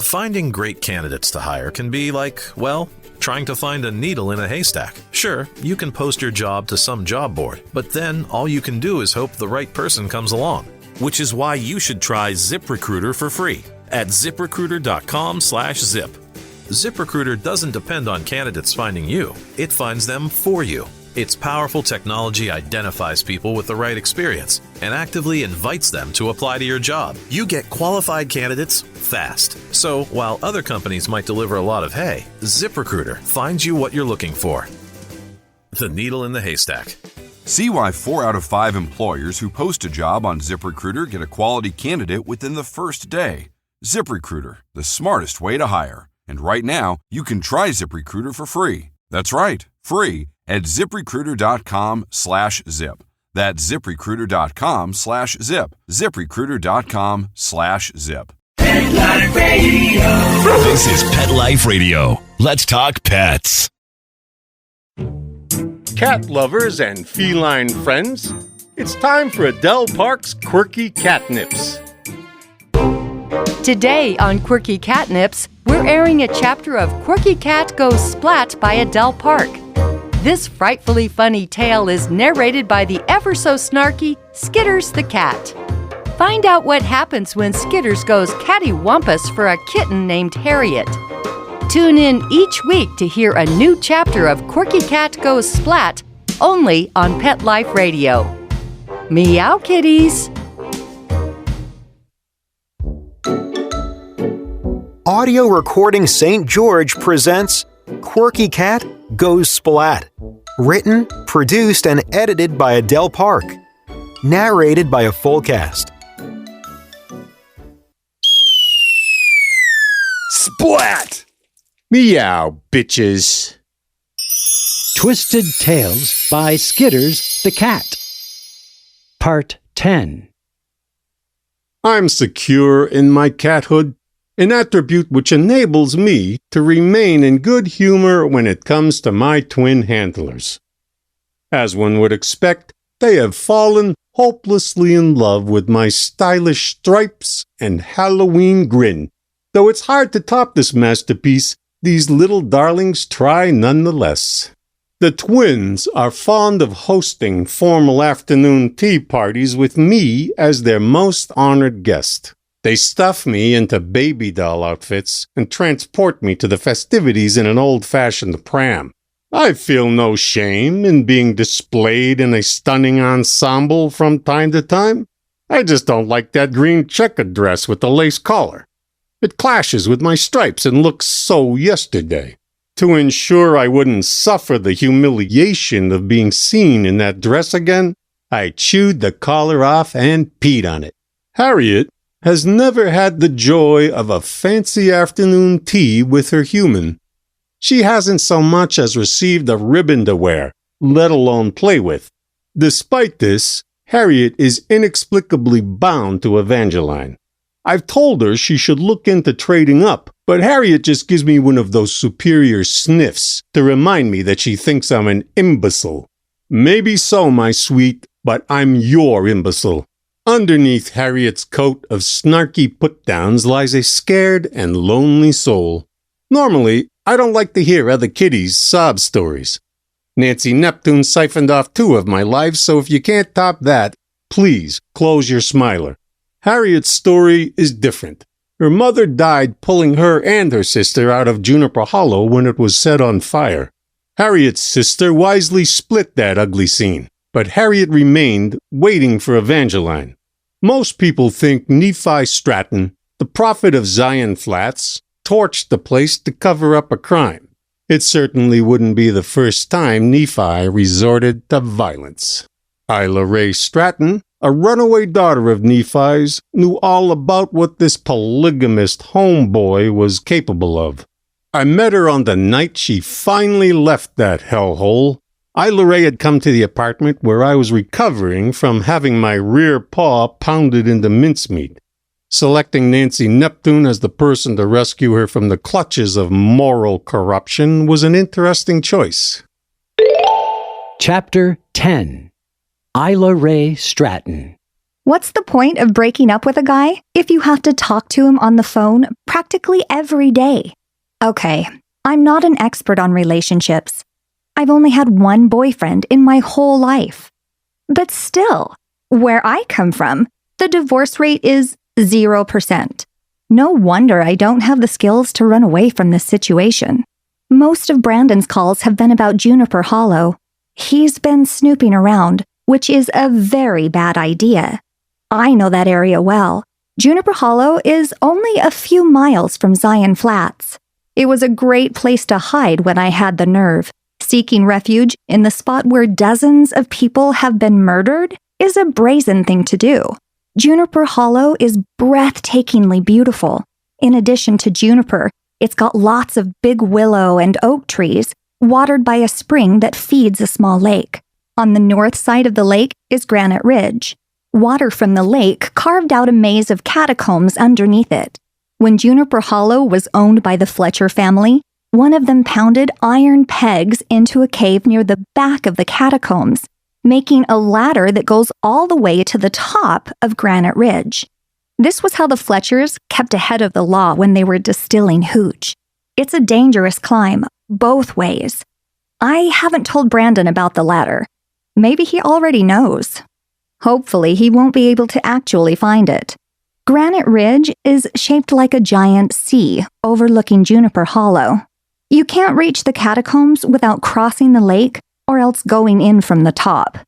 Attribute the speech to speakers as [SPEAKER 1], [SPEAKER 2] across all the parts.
[SPEAKER 1] Finding great candidates to hire can be like, well, trying to find a needle in a haystack. Sure, you can post your job to some job board, but then all you can do is hope the right person comes along. Which is why you should try ZipRecruiter for free at ziprecruiter.com/zip. ZipRecruiter doesn't depend on candidates finding you. It finds them for you. Its powerful technology identifies people with the right experience and actively invites them to apply to your job. You get qualified candidates fast. So while other companies might deliver a lot of hay, ZipRecruiter finds you what you're looking for. The needle in the haystack.
[SPEAKER 2] See why 4 out of 5 employers who post a job on ZipRecruiter get a quality candidate within the first day. ZipRecruiter, the smartest way to hire. And right now, you can try ZipRecruiter for free. That's right, free at ziprecruiter.com/zip. That's ziprecruiter.com/zip. ziprecruiter.com/zip.
[SPEAKER 3] Pet Life Radio.
[SPEAKER 4] This is Pet Life Radio. Let's talk pets.
[SPEAKER 5] Cat lovers and feline friends, it's time for Adele Park's Quirky Catnips.
[SPEAKER 6] Today on Quirky Catnips, we're airing a chapter of Quirky Cat Goes Splat by Adele Park. This frightfully funny tale is narrated by the ever-so-snarky Skitters the cat. Find out what happens when Skitters goes cattywampus for a kitten named Harriet. Tune in each week to hear a new chapter of Quirky Cat Goes Splat, only on Pet Life Radio. Meow Kitties!
[SPEAKER 7] Audio Recording St. George presents Quirky Cat Goes Splat. Written, produced, and edited by Adele Park. Narrated by a full cast.
[SPEAKER 5] Splat! Meow, bitches.
[SPEAKER 8] Twisted Tales by Skitters the Cat. Part 10.
[SPEAKER 5] I'm secure in my cathood, an attribute which enables me to remain in good humor when it comes to my twin handlers. As one would expect, they have fallen hopelessly in love with my stylish stripes and Halloween grin. Though it's hard to top this masterpiece, these little darlings try nonetheless. The twins are fond of hosting formal afternoon tea parties with me as their most honored guest. They stuff me into baby doll outfits and transport me to the festivities in an old-fashioned pram. I feel no shame in being displayed in a stunning ensemble from time to time. I just don't like that green checkered dress with the lace collar. It clashes with my stripes and looks so yesterday. To ensure I wouldn't suffer the humiliation of being seen in that dress again, I chewed the collar off and peed on it. Harriet has never had the joy of a fancy afternoon tea with her human. She hasn't so much as received a ribbon to wear, let alone play with. Despite this, Harriet is inexplicably bound to Evangeline. I've told her she should look into trading up, but Harriet just gives me one of those superior sniffs to remind me that she thinks I'm an imbecile. Maybe so, my sweet, but I'm your imbecile. Underneath Harriet's coat of snarky put-downs lies a scared and lonely soul. Normally, I don't like to hear other kitties' sob stories. Nancy Neptune siphoned off 2 of my lives, so if you can't top that, please close your smiler. Harriet's story is different. Her mother died pulling her and her sister out of Juniper Hollow when it was set on fire. Harriet's sister wisely split that ugly scene, but Harriet remained waiting for Evangeline. Most people think Nephi Stratton, the prophet of Zion Flats, torched the place to cover up a crime. It certainly wouldn't be the first time Nephi resorted to violence. Isla Ray Stratton, a runaway daughter of Nephi's, knew all about what this polygamist homeboy was capable of. I met her on the night she finally left that hellhole. Isla Ray had come to the apartment where I was recovering from having my rear paw pounded into mincemeat. Selecting Nancy Neptune as the person to rescue her from the clutches of moral corruption was an interesting choice.
[SPEAKER 8] Chapter 10. Isla Ray Stratton.
[SPEAKER 9] What's the point of breaking up with a guy if you have to talk to him on the phone practically every day. Okay, I'm not an expert on relationships. I've only had one boyfriend in my whole life. But still, where I come from, the divorce rate is 0%. No wonder I don't have the skills to run away from this situation. Most of Brandon's calls have been about Juniper Hollow. He's been snooping around, which is a very bad idea. I know that area well. Juniper Hollow is only a few miles from Zion Flats. It was a great place to hide when I had the nerve. Seeking refuge in the spot where dozens of people have been murdered is a brazen thing to do. Juniper Hollow is breathtakingly beautiful. In addition to juniper, it's got lots of big willow and oak trees, watered by a spring that feeds a small lake. On the north side of the lake is Granite Ridge. Water from the lake carved out a maze of catacombs underneath it. When Juniper Hollow was owned by the Fletcher family, one of them pounded iron pegs into a cave near the back of the catacombs, making a ladder that goes all the way to the top of Granite Ridge. This was how the Fletchers kept ahead of the law when they were distilling hooch. It's a dangerous climb, both ways. I haven't told Brandon about the ladder. Maybe he already knows. Hopefully, he won't be able to actually find it. Granite Ridge is shaped like a giant C overlooking Juniper Hollow. You can't reach the catacombs without crossing the lake or else going in from the top.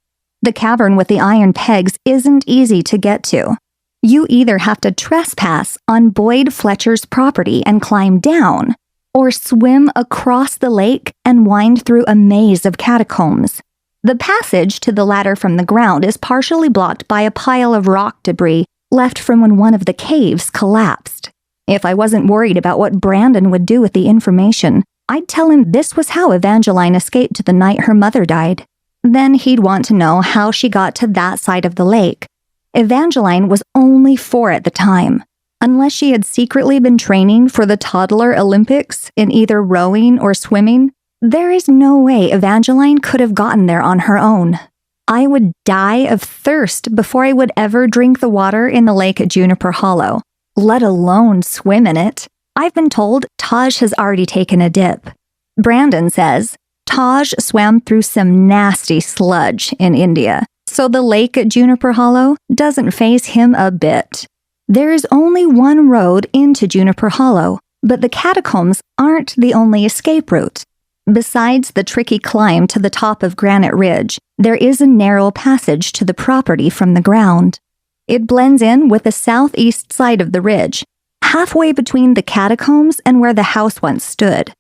[SPEAKER 9] The cavern with the iron pegs isn't easy to get to. You either have to trespass on Boyd Fletcher's property and climb down, or swim across the lake and wind through a maze of catacombs. The passage to the ladder from the ground is partially blocked by a pile of rock debris left from when one of the caves collapsed. If I wasn't worried about what Brandon would do with the information, I'd tell him this was how Evangeline escaped the night her mother died. Then he'd want to know how she got to that side of the lake. Evangeline was only 4 at the time. Unless she had secretly been training for the toddler Olympics in either rowing or swimming, there is no way Evangeline could have gotten there on her own. I would die of thirst before I would ever drink the water in the lake at Juniper Hollow, let alone swim in it. I've been told Taj has already taken a dip. Brandon says Taj swam through some nasty sludge in India, so the lake at Juniper Hollow doesn't faze him a bit. There is only one road into Juniper Hollow, but the catacombs aren't the only escape route. Besides the tricky climb to the top of Granite Ridge, there is a narrow passage to the property from the ground. It blends in with the southeast side of the ridge, halfway between the catacombs and where the house once stood.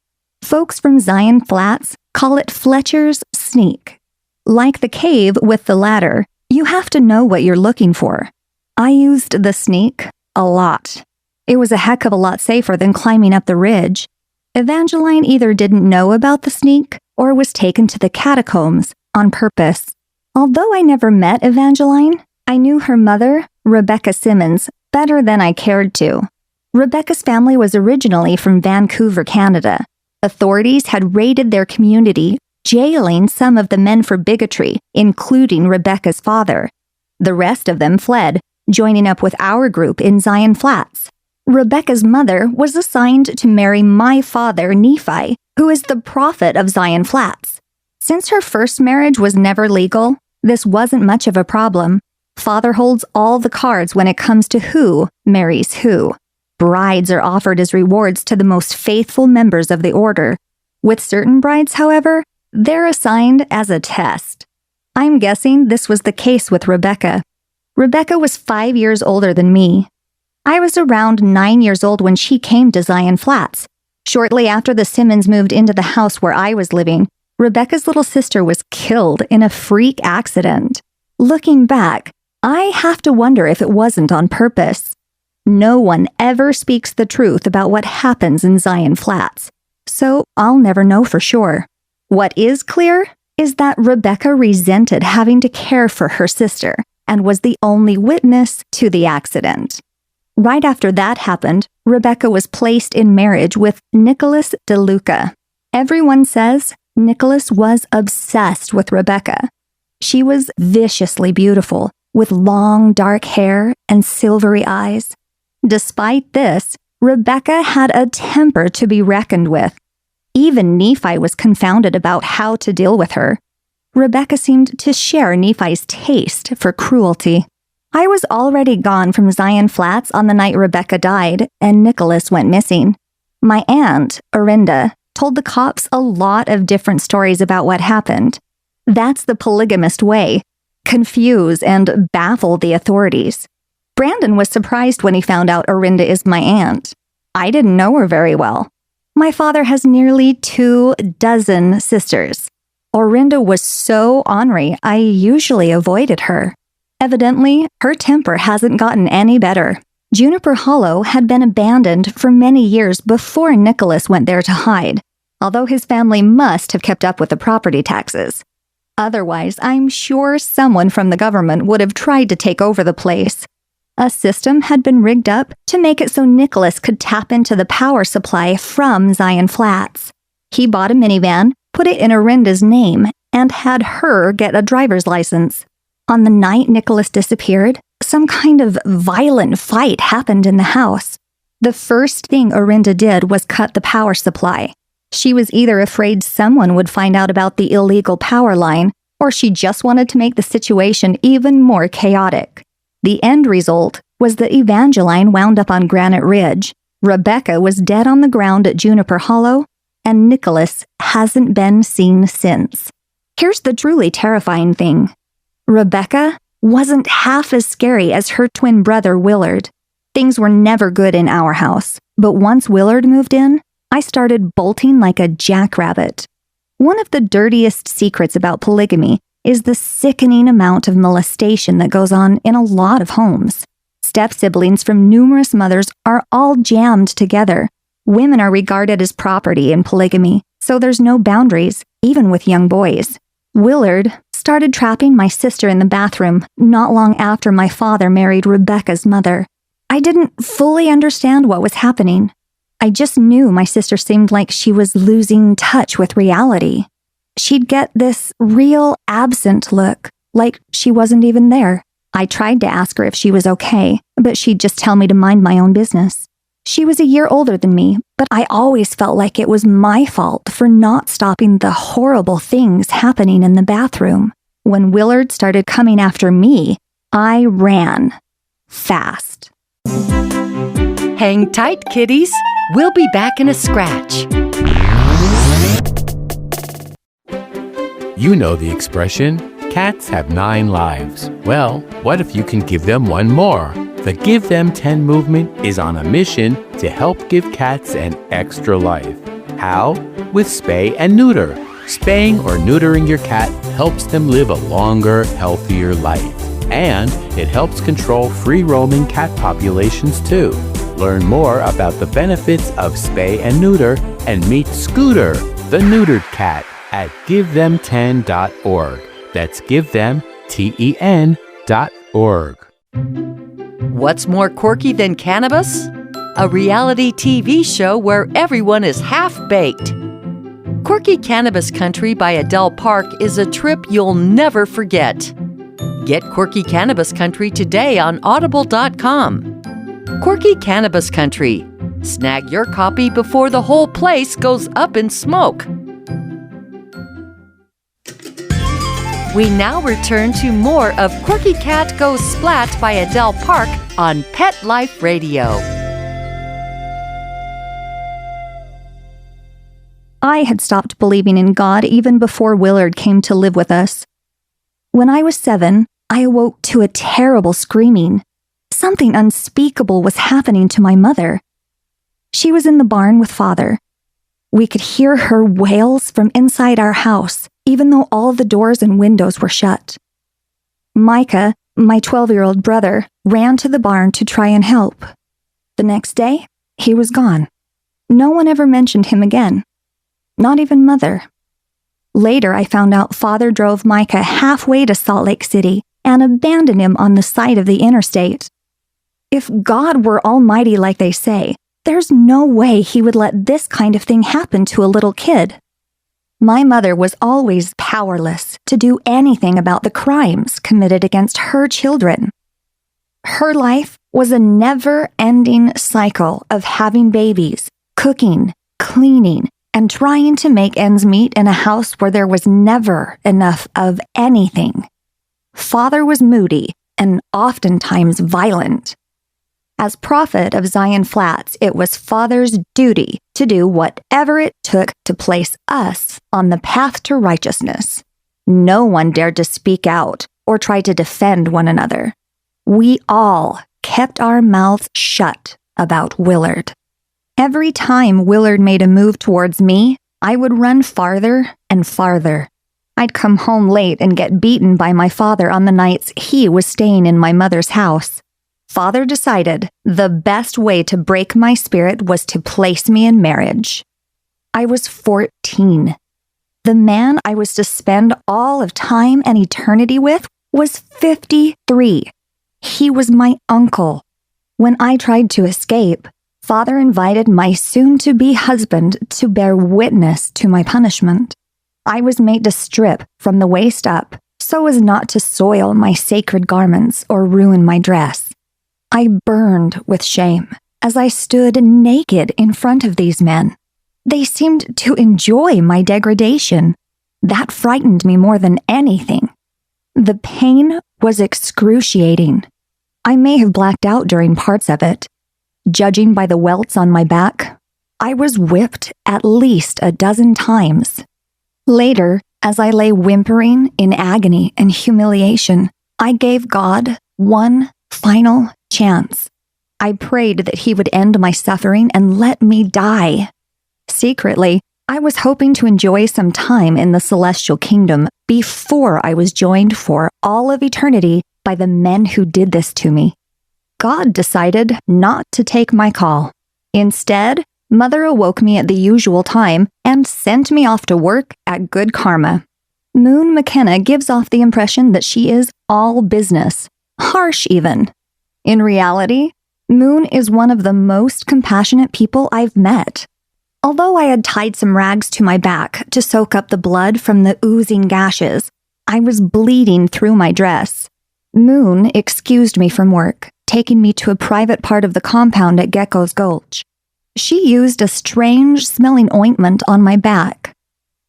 [SPEAKER 9] Folks from Zion Flats call it Fletcher's Sneak. Like the cave with the ladder, you have to know what you're looking for. I used the Sneak a lot. It was a heck of a lot safer than climbing up the ridge. Evangeline either didn't know about the Sneak or was taken to the catacombs on purpose. Although I never met Evangeline, I knew her mother, Rebecca Simmons, better than I cared to. Rebecca's family was originally from Vancouver, Canada. Authorities had raided their community, jailing some of the men for bigotry, including Rebecca's father. The rest of them fled, joining up with our group in Zion Flats. Rebecca's mother was assigned to marry my father, Nephi, who is the prophet of Zion Flats. Since her first marriage was never legal, this wasn't much of a problem. Father holds all the cards when it comes to who marries who. Brides are offered as rewards to the most faithful members of the order. With certain brides, however, they're assigned as a test. I'm guessing this was the case with Rebecca. Rebecca was 5 years older than me. I was around 9 years old when she came to Zion Flats. Shortly after the Simmons moved into the house where I was living, Rebecca's little sister was killed in a freak accident. Looking back, I have to wonder if it wasn't on purpose. No one ever speaks the truth about what happens in Zion Flats, so I'll never know for sure. What is clear is that Rebecca resented having to care for her sister and was the only witness to the accident. Right after that happened, Rebecca was placed in marriage with Nicholas DeLuca. Everyone says Nicholas was obsessed with Rebecca. She was viciously beautiful, with long dark hair and silvery eyes. Despite this, Rebecca had a temper to be reckoned with. Even Nephi was confounded about how to deal with her. Rebecca seemed to share Nephi's taste for cruelty. I was already gone from Zion Flats on the night Rebecca died and Nicholas went missing. My aunt, Orinda, told the cops a lot of different stories about what happened. That's the polygamist way. Confuse and baffle the authorities. Brandon was surprised when he found out Orinda is my aunt. I didn't know her very well. My father has nearly 24 sisters. Orinda was so ornery, I usually avoided her. Evidently, her temper hasn't gotten any better. Juniper Hollow had been abandoned for many years before Nicholas went there to hide, although his family must have kept up with the property taxes. Otherwise, I'm sure someone from the government would have tried to take over the place. A system had been rigged up to make it so Nicholas could tap into the power supply from Zion Flats. He bought a minivan, put it in Orinda's name, and had her get a driver's license. On the night Nicholas disappeared, some kind of violent fight happened in the house. The first thing Orinda did was cut the power supply. She was either afraid someone would find out about the illegal power line, or she just wanted to make the situation even more chaotic. The end result was that Evangeline wound up on Granite Ridge, Rebecca was dead on the ground at Juniper Hollow, and Nicholas hasn't been seen since. Here's the truly terrifying thing. Rebecca wasn't half as scary as her twin brother Willard. Things were never good in our house, but once Willard moved in, I started bolting like a jackrabbit. One of the dirtiest secrets about polygamy is the sickening amount of molestation that goes on in a lot of homes. Step-siblings from numerous mothers are all jammed together. Women are regarded as property in polygamy, so there's no boundaries, even with young boys. Willard started trapping my sister in the bathroom not long after my father married Rebecca's mother. I didn't fully understand what was happening. I just knew my sister seemed like she was losing touch with reality. She'd get this real absent look, like she wasn't even there. I tried to ask her if she was okay, but she'd just tell me to mind my own business. She was a year older than me, but I always felt like it was my fault for not stopping the horrible things happening in the bathroom. When Willard started coming after me, I ran. Fast.
[SPEAKER 6] Hang tight, kitties. We'll be back in a scratch.
[SPEAKER 10] You know the expression, cats have 9 lives. Well, what if you can give them one more? The Give Them 10 movement is on a mission to help give cats an extra life. How? With spay and neuter. Spaying or neutering your cat helps them live a longer, healthier life. And it helps control free-roaming cat populations too. Learn more about the benefits of spay and neuter and meet Scooter, the neutered cat, at GiveThem10.org. That's GiveThem10.org.
[SPEAKER 6] What's more quirky than cannabis? A reality TV show where everyone is half-baked. Quirky Cannabis Country by Adele Park is a trip you'll never forget. Get Quirky Cannabis Country today on Audible.com. Quirky Cannabis Country. Snag your copy before the whole place goes up in smoke. We now return to more of Quirky Cat Goes Splat by Adele Park on Pet Life Radio.
[SPEAKER 9] I had stopped believing in God even before Willard came to live with us. When I was 7, I awoke to a terrible screaming. Something unspeakable was happening to my mother. She was in the barn with Father. We could hear her wails from inside our house, even though all the doors and windows were shut. Micah, my 12-year-old brother, ran to the barn to try and help. The next day, he was gone. No one ever mentioned him again. Not even Mother. Later, I found out Father drove Micah halfway to Salt Lake City and abandoned him on the side of the interstate. If God were almighty like they say, there's no way he would let this kind of thing happen to a little kid. My mother was always powerless to do anything about the crimes committed against her children. Her life was a never-ending cycle of having babies, cooking, cleaning, and trying to make ends meet in a house where there was never enough of anything. Father was moody and oftentimes violent. As prophet of Zion Flats, it was Father's duty to do whatever it took to place us on the path to righteousness. No one dared to speak out or try to defend one another. We all kept our mouths shut about Willard. Every time Willard made a move towards me, I would run farther and farther. I'd come home late and get beaten by my father on the nights he was staying in my mother's house. Father decided the best way to break my spirit was to place me in marriage. I was 14. The man I was to spend all of time and eternity with was 53. He was my uncle. When I tried to escape, Father invited my soon-to-be husband to bear witness to my punishment. I was made to strip from the waist up so as not to soil my sacred garments or ruin my dress. I burned with shame as I stood naked in front of these men. They seemed to enjoy my degradation. That frightened me more than anything. The pain was excruciating. I may have blacked out during parts of it. Judging by the welts on my back, I was whipped at least a dozen times. Later, as I lay whimpering in agony and humiliation, I gave God one final chance. I prayed that he would end my suffering and let me die. Secretly, I was hoping to enjoy some time in the celestial kingdom before I was joined for all of eternity by the men who did this to me. God decided not to take my call. Instead, Mother awoke me at the usual time and sent me off to work at Good Karma. Moon McKenna gives off the impression that she is all business, harsh even. In reality, Moon is one of the most compassionate people I've met. Although I had tied some rags to my back to soak up the blood from the oozing gashes, I was bleeding through my dress. Moon excused me from work, taking me to a private part of the compound at Gecko's Gulch. She used a strange-smelling ointment on my back.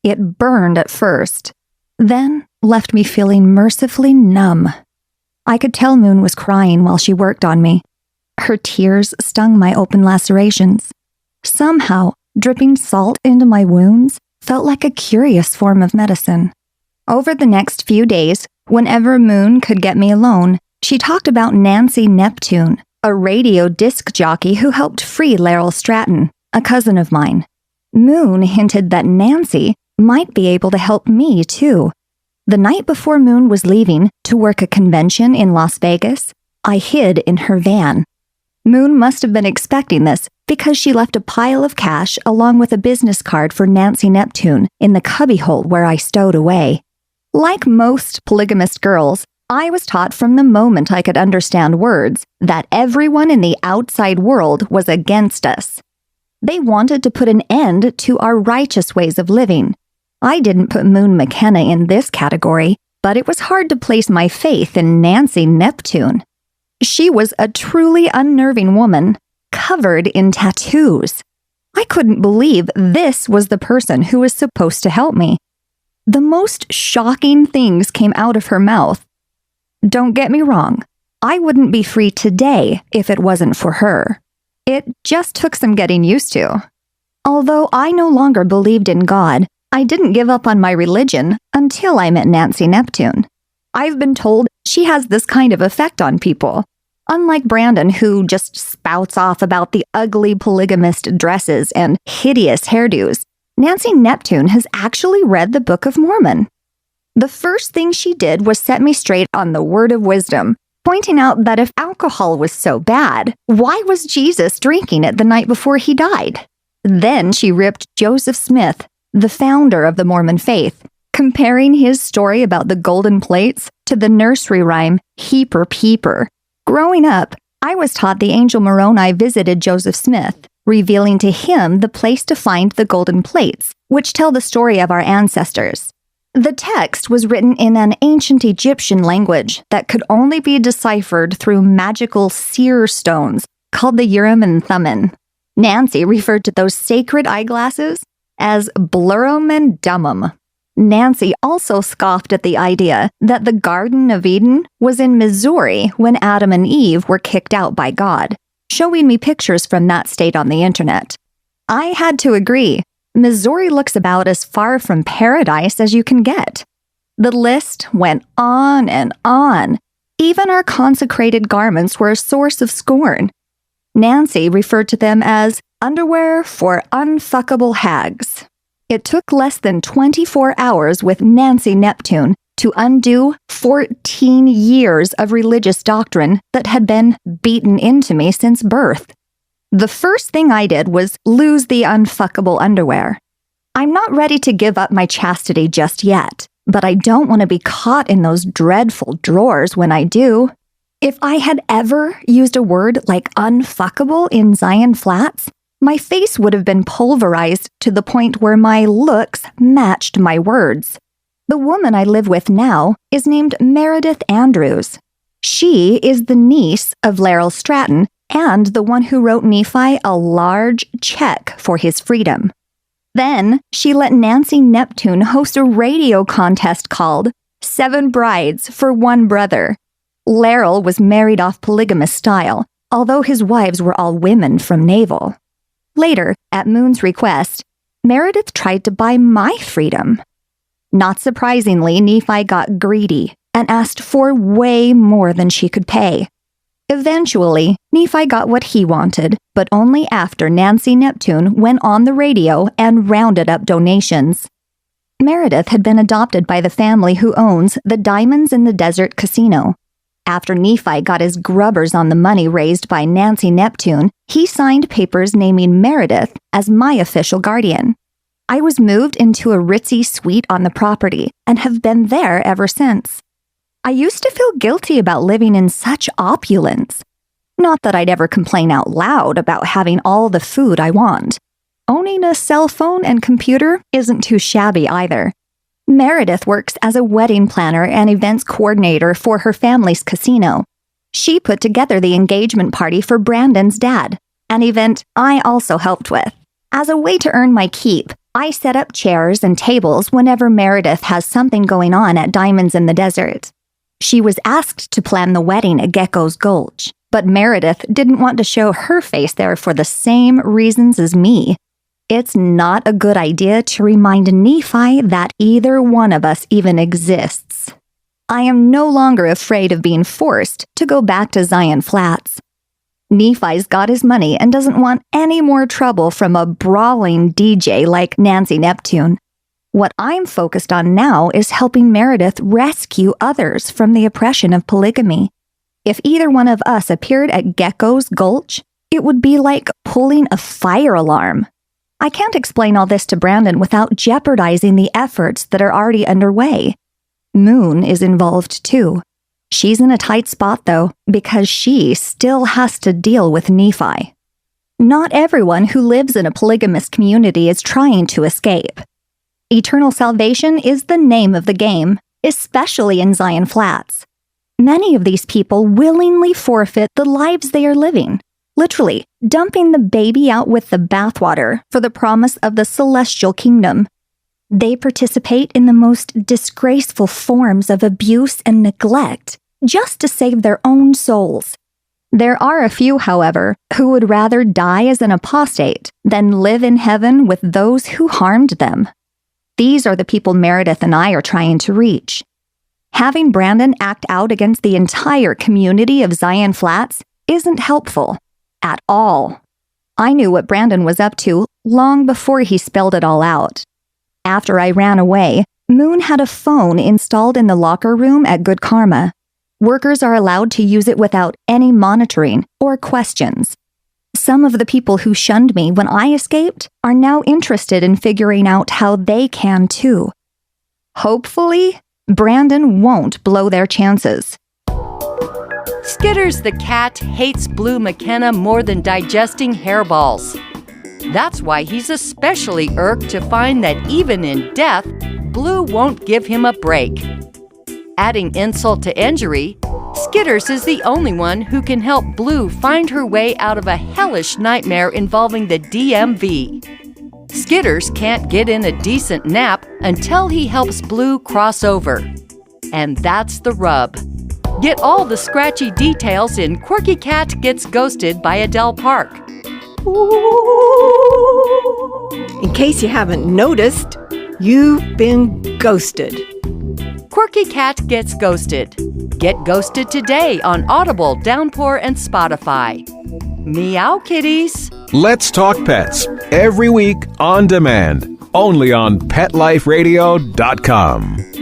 [SPEAKER 9] It burned at first, then left me feeling mercifully numb. I could tell Moon was crying while she worked on me. Her tears stung my open lacerations. Somehow, dripping salt into my wounds felt like a curious form of medicine. Over the next few days, whenever Moon could get me alone, she talked about Nancy Neptune, a radio disc jockey who helped free Laryl Stratton, a cousin of mine. Moon hinted that Nancy might be able to help me, too. The night before Moon was leaving to work a convention in Las Vegas, I hid in her van. Moon must have been expecting this because she left a pile of cash along with a business card for Nancy Neptune in the cubbyhole where I stowed away. Like most polygamist girls, I was taught from the moment I could understand words that everyone in the outside world was against us. They wanted to put an end to our righteous ways of living. I didn't put Moon McKenna in this category, but it was hard to place my faith in Nancy Neptune. She was a truly unnerving woman, covered in tattoos. I couldn't believe this was the person who was supposed to help me. The most shocking things came out of her mouth. Don't get me wrong, I wouldn't be free today if it wasn't for her. It just took some getting used to. Although I no longer believed in God, I didn't give up on my religion until I met Nancy Neptune. I've been told she has this kind of effect on people. Unlike Brandon, who just spouts off about the ugly polygamist dresses and hideous hairdos, Nancy Neptune has actually read the Book of Mormon. The first thing she did was set me straight on the word of wisdom, pointing out that if alcohol was so bad, why was Jesus drinking it the night before he died? Then she ripped Joseph Smith, the founder of the Mormon faith, comparing his story about the golden plates to the nursery rhyme Heeper Peeper. Growing up, I was taught the angel Moroni visited Joseph Smith, revealing to him the place to find the golden plates, which tell the story of our ancestors. The text was written in an ancient Egyptian language that could only be deciphered through magical seer stones called the Urim and Thummim. Nancy referred to those sacred eyeglasses as blurum and dummum. Nancy also scoffed at the idea that the Garden of Eden was in Missouri when Adam and Eve were kicked out by God, showing me pictures from that state on the internet. I had to agree. Missouri looks about as far from paradise as you can get. The list went on and on. Even our consecrated garments were a source of scorn. Nancy referred to them as underwear for unfuckable hags. It took less than 24 hours with Nancy Neptune to undo 14 years of religious doctrine that had been beaten into me since birth. The first thing I did was lose the unfuckable underwear. I'm not ready to give up my chastity just yet, but I don't want to be caught in those dreadful drawers when I do. If I had ever used a word like unfuckable in Zion Flats, my face would have been pulverized to the point where my looks matched my words. The woman I live with now is named Meredith Andrews. She is the niece of Laryl Stratton and the one who wrote Nephi a large check for his freedom. Then she let Nancy Neptune host a radio contest called 7 Brides for One Brother. Laryl was married off polygamist style, although his wives were all women from Naval. Later, at Moon's request, Meredith tried to buy my freedom. Not surprisingly, Nephi got greedy and asked for way more than she could pay. Eventually, Nephi got what he wanted, but only after Nancy Neptune went on the radio and rounded up donations. Meredith had been adopted by the family who owns the Diamonds in the Desert Casino. After Nephi got his grubbers on the money raised by Nancy Neptune, he signed papers naming Meredith as my official guardian. I was moved into a ritzy suite on the property and have been there ever since. I used to feel guilty about living in such opulence. Not that I'd ever complain out loud about having all the food I want. Owning a cell phone and computer isn't too shabby either. Meredith works as a wedding planner and events coordinator for her family's casino. She put together the engagement party for Brandon's dad, an event I also helped with. As a way to earn my keep, I set up chairs and tables whenever Meredith has something going on at Diamonds in the Desert. She was asked to plan the wedding at Gecko's Gulch, but Meredith didn't want to show her face there for the same reasons as me. It's not a good idea to remind Nephi that either one of us even exists. I am no longer afraid of being forced to go back to Zion Flats. Nephi's got his money and doesn't want any more trouble from a brawling DJ like Nancy Neptune. What I'm focused on now is helping Meredith rescue others from the oppression of polygamy. If either one of us appeared at Gecko's Gulch, it would be like pulling a fire alarm. I can't explain all this to Brandon without jeopardizing the efforts that are already underway. Moon is involved too. She's in a tight spot though, because she still has to deal with Nephi. Not everyone who lives in a polygamist community is trying to escape. Eternal salvation is the name of the game, especially in Zion Flats. Many of these people willingly forfeit the lives they are living, literally dumping the baby out with the bathwater for the promise of the celestial kingdom. They participate in the most disgraceful forms of abuse and neglect just to save their own souls. There are a few, however, who would rather die as an apostate than live in heaven with those who harmed them. These are the people Meredith and I are trying to reach. Having Brandon act out against the entire community of Zion Flats isn't helpful at all. I knew what Brandon was up to long before he spelled it all out. After I ran away, Moon had a phone installed in the locker room at Good Karma. Workers are allowed to use it without any monitoring or questions. Some of the people who shunned me when I escaped are now interested in figuring out how they can too. Hopefully, Brandon won't blow their chances.
[SPEAKER 6] Skitters the cat hates Blue McKenna more than digesting hairballs. That's why he's especially irked to find that even in death, Blue won't give him a break. Adding insult to injury, Skitters is the only one who can help Blue find her way out of a hellish nightmare involving the DMV. Skitters can't get in a decent nap until he helps Blue cross over. And that's the rub. Get all the scratchy details in Quirky Cat Gets Ghosted by Adele Park.
[SPEAKER 11] In case you haven't noticed, you've been ghosted.
[SPEAKER 6] Quirky Cat Gets Ghosted. Get ghosted today on Audible, Downpour, and Spotify. Meow Kitties.
[SPEAKER 12] Let's Talk Pets, every week on demand, only on PetLifeRadio.com.